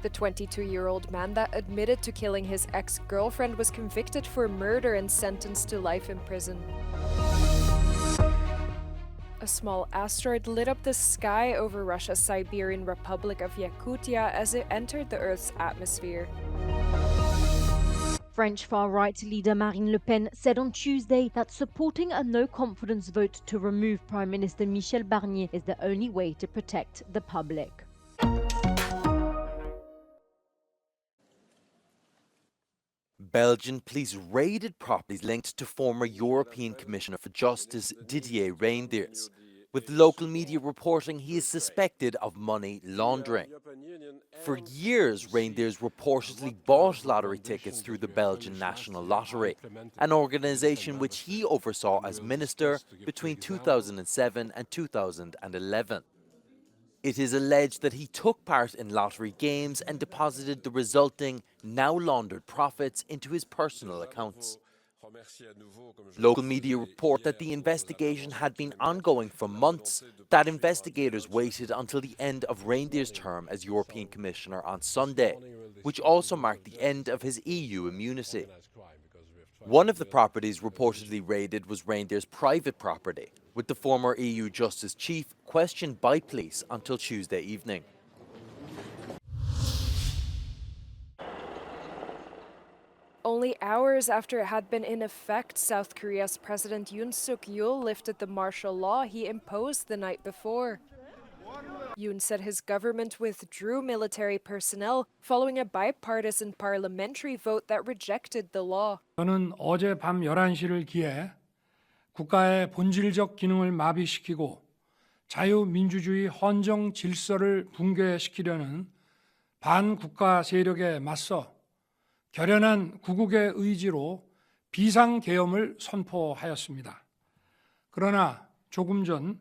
The 22-year-old man that admitted to killing his ex-girlfriend was convicted for murder and sentenced to life in prison. A small asteroid lit up the sky over Russia's Siberian Republic of Yakutia as it entered the Earth's atmosphere. French far-right leader Marine Le Pen said on Tuesday that supporting a no-confidence vote to remove Prime Minister Michel Barnier is the only way to protect the public. Belgian police raided properties linked to former European Commissioner for Justice Didier Reynders. With local media reporting he is suspected of money laundering. For years, Reynders reportedly bought lottery tickets through the Belgian National Lottery, an organisation which he oversaw as minister between 2007 and 2011. It is alleged that he took part in lottery games and deposited the resulting, now laundered profits into his personal accounts. Local media report that the investigation had been ongoing for months, that investigators waited until the end of Reynders' term as European Commissioner on Sunday, which also marked the end of his EU immunity. One of the properties reportedly raided was Reynders' private property, with the former EU Justice Chief questioned by police until Tuesday evening. Only hours after it had been in effect, South Korea's President Yoon Suk-yeol lifted the martial law he imposed the night before. Yoon said his government withdrew military personnel following a bipartisan parliamentary vote that rejected the law. 저는 어제 밤 11시를 기해 국가의 본질적 기능을 마비시키고 자유민주주의 헌정 질서를 붕괴시키려는 반국가 세력에 맞서 결연한 구국의 의지로 비상계엄을 선포하였습니다. 그러나 조금 전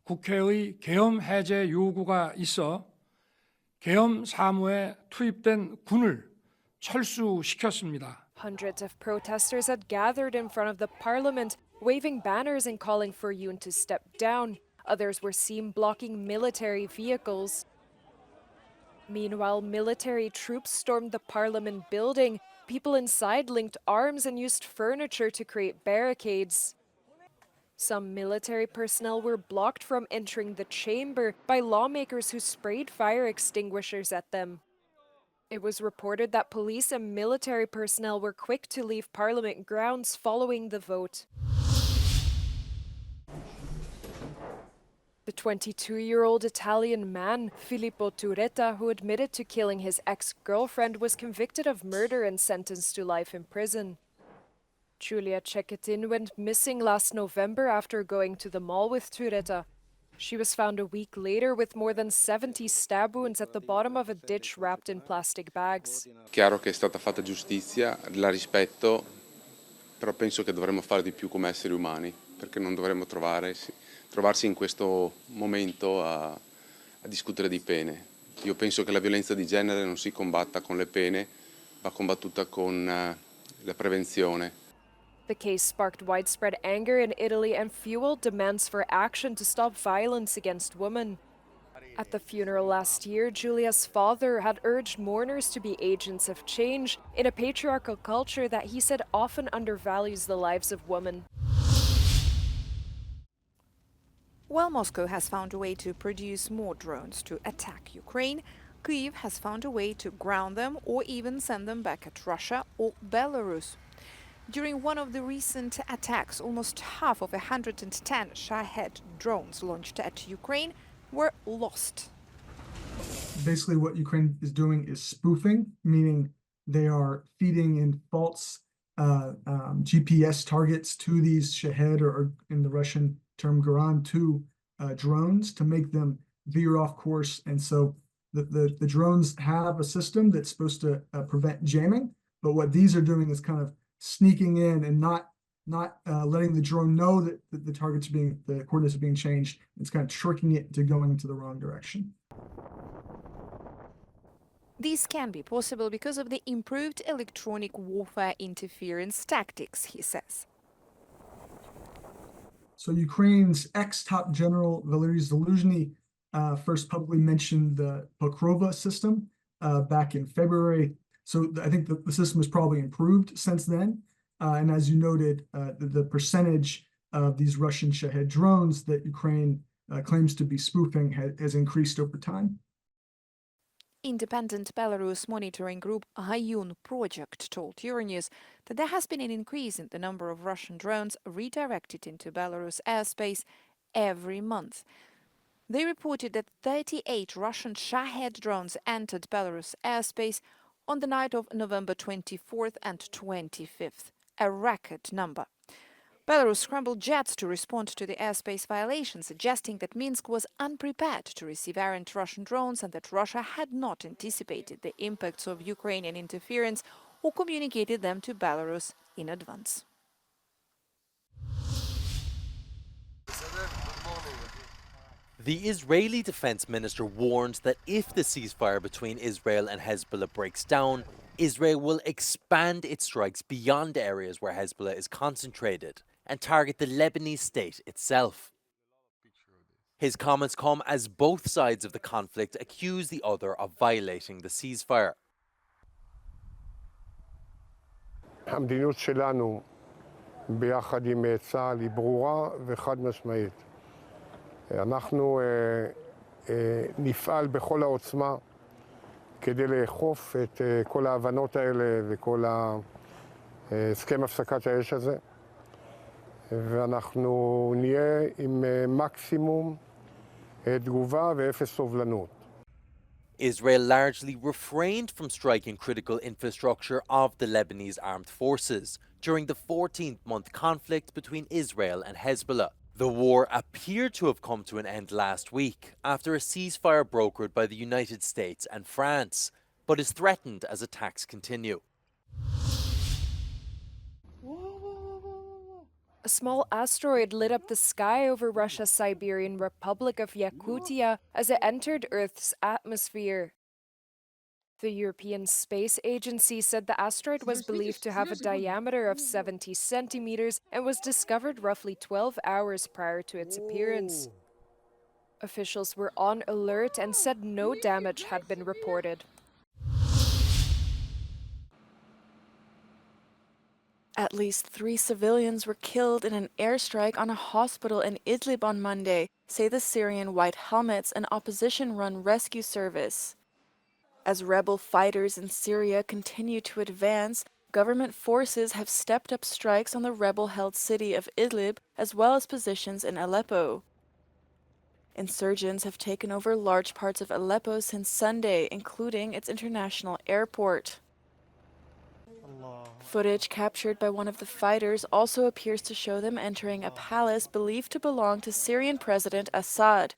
국회의 계엄 해제 요구가 있어 계엄 사무에 투입된 군을 철수시켰습니다. Hundreds of protesters had gathered in front of the parliament, waving banners and calling for Yoon to step down. Others were seen blocking military vehicles. Meanwhile, military troops stormed the parliament building. People inside linked arms and used furniture to create barricades. Some military personnel were blocked from entering the chamber by lawmakers who sprayed fire extinguishers at them. It was reported that police and military personnel were quick to leave parliament grounds following the vote. The 22-year-old Italian man, Filippo Turetta, who admitted to killing his ex-girlfriend, was convicted of murder and sentenced to life in prison. Giulia Cecchettin went missing last November after going to the mall with Turetta. She was found a week later with more than 70 stab wounds at the bottom of a ditch wrapped in plastic bags. Chiaro che è stata fatta giustizia, la rispetto, però penso che dovremmo fare di più come esseri umani, perché non dovremmo trovarsi in questo momento a discutere di pene. Io penso che la violenza di genere non si combatta con le pene, va combattuta con la prevenzione. The case sparked widespread anger in Italy and fueled demands for action to stop violence against women. At the funeral last year, Giulia's father had urged mourners to be agents of change in a patriarchal culture that he said often undervalues the lives of women. While Moscow has found a way to produce more drones to attack Ukraine, Kyiv has found a way to ground them or even send them back at Russia or Belarus. During one of the recent attacks, almost half of 110 Shahed drones launched at Ukraine were lost. Basically, what Ukraine is doing is spoofing, meaning they are feeding in false GPS targets to these Shahed, or in the Russian term Garan 2 drones, to make them veer off course. And so the drones have a system that's supposed to prevent jamming, but what these are doing is kind of sneaking in and not letting the drone know that the coordinates are being changed. It's kind of tricking it into going into the wrong direction. This can be possible because of the improved electronic warfare interference tactics, he says. So Ukraine's ex-top general Valery Zaluzhny first publicly mentioned the Pokrova system, back in February. So I think the system has probably improved since then. And as you noted, the percentage of these Russian Shahed drones that Ukraine claims to be spoofing has increased over time. Independent Belarus monitoring group Hayun Project told Euronews that there has been an increase in the number of Russian drones redirected into Belarus airspace every month. They reported that 38 Russian Shahed drones entered Belarus airspace on the night of November 24th and 25th, a record number. Belarus scrambled jets to respond to the airspace violation, suggesting that Minsk was unprepared to receive errant Russian drones and that Russia had not anticipated the impacts of Ukrainian interference or communicated them to Belarus in advance. The Israeli defense minister warned that if the ceasefire between Israel and Hezbollah breaks down, Israel will expand its strikes beyond areas where Hezbollah is concentrated and target the Lebanese state itself. His comments come as both sides of the conflict accuse the other of violating the ceasefire. המדיניות שלנו ביחד עם צה"ל היא ברורה וחד משמעית. אנחנו נפעל בכל העוצמה כדי לאכוף את כל ההבנות האלה וכל הסכם הפסקת האש הזה, ואנחנו נהיה עם מקסימום תגובה ואפס סובלנות. Israel largely refrained from striking critical infrastructure of the Lebanese armed forces during the 14th-month conflict between Israel and Hezbollah. The war appeared to have come to an end last week after a ceasefire brokered by the United States and France, but is threatened as attacks continue. A small asteroid lit up the sky over Russia's Siberian Republic of Yakutia as it entered Earth's atmosphere. The European Space Agency said the asteroid was believed to have a diameter of 70 centimeters and was discovered roughly 12 hours prior to its appearance. Officials were on alert and said no damage had been reported. At least 3 civilians were killed in an airstrike on a hospital in Idlib on Monday, say the Syrian White Helmets, an opposition-run rescue service. As rebel fighters in Syria continue to advance, government forces have stepped up strikes on the rebel-held city of Idlib as well as positions in Aleppo. Insurgents have taken over large parts of Aleppo since Sunday, including its international airport. Footage captured by one of the fighters also appears to show them entering a palace believed to belong to Syrian President Assad.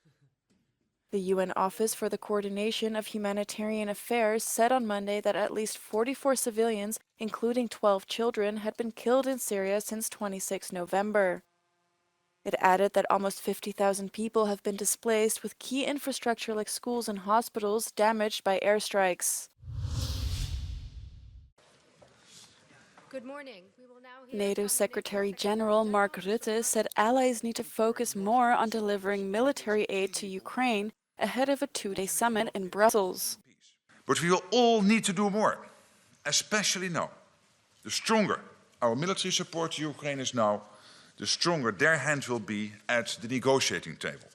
The UN Office for the Coordination of Humanitarian Affairs said on Monday that at least 44 civilians, including 12 children, had been killed in Syria since 26 November. It added that almost 50,000 people have been displaced, with key infrastructure like schools and hospitals damaged by airstrikes. Good morning. We will now hear NATO from Secretary General Mark Rutte said allies need to focus more on delivering military aid to Ukraine ahead of a 2-day summit in Brussels. But we will all need to do more, especially now. The stronger our military support to Ukraine is now, the stronger their hand will be at the negotiating table.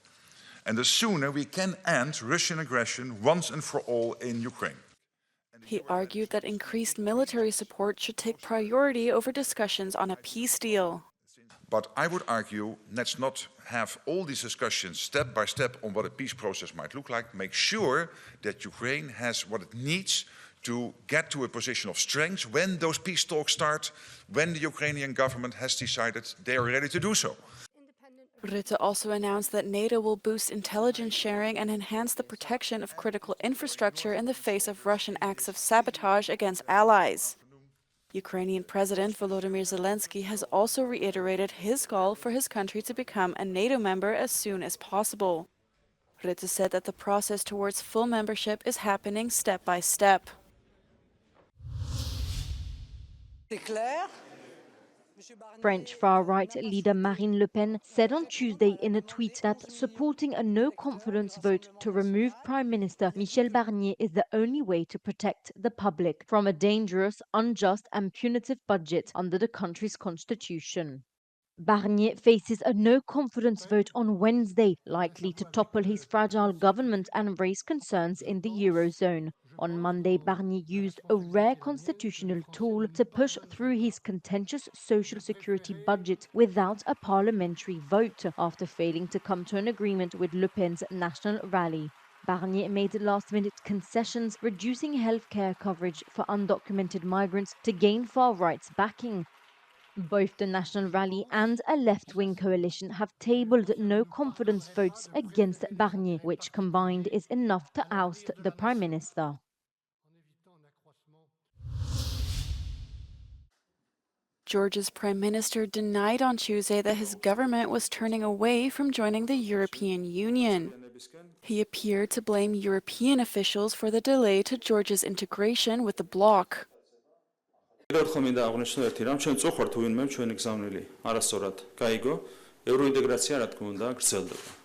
And the sooner we can end Russian aggression once and for all in Ukraine. He argued that increased military support should take priority over discussions on a peace deal. But I would argue, let's not have all these discussions step by step on what a peace process might look like. Make sure that Ukraine has what it needs to get to a position of strength when those peace talks start, when the Ukrainian government has decided they are ready to do so. Rutte also announced that NATO will boost intelligence sharing and enhance the protection of critical infrastructure in the face of Russian acts of sabotage against allies. Ukrainian President Volodymyr Zelensky has also reiterated his call for his country to become a NATO member as soon as possible. Rutte said that the process towards full membership is happening step by step. French far-right leader Marine Le Pen said on Tuesday in a tweet that supporting a no-confidence vote to remove Prime Minister Michel Barnier is the only way to protect the public from a dangerous, unjust and punitive budget under the country's constitution. Barnier faces a no-confidence vote on Wednesday, likely to topple his fragile government and raise concerns in the Eurozone. On Monday, Barnier used a rare constitutional tool to push through his contentious social security budget without a parliamentary vote, after failing to come to an agreement with Le Pen's National Rally. Barnier made last-minute concessions, reducing healthcare coverage for undocumented migrants to gain far-right's backing. Both the National Rally and a left-wing coalition have tabled no-confidence votes against Barnier, which combined is enough to oust the Prime Minister. Georgia's Prime Minister denied on Tuesday that his government was turning away from joining the European Union. He appeared to blame European officials for the delay to Georgia's integration with the bloc.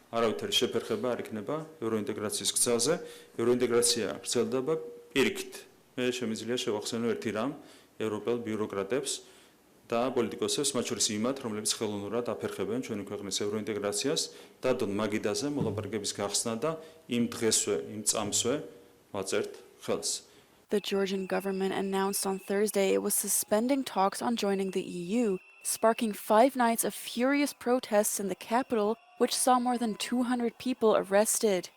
არავითარი შეფერხება არ იქნება ევროინტეგრაციის გზაზე, ევროინტეგრაცია გრძელდება პირიქით. მე შემიძლია შევახსენო ერთი რამ ევროპელ ბიუროკრატებს და პოლიტიკოსებს, მათ შორის იმათ, რომლებიც ხელოვნურად აფერხებენ ჩვენი ქვეყნის ევროინტეგრაციას, დადონ მაგიდაზე მოლაპარაკების გახსნა და იმ დღესვე, იმ წამსვე ვაწერთ ხელს. The Georgian government announced on Thursday it was suspending talks on joining the EU, sparking 5 nights of furious protests in the capital, which saw more than 200 people arrested.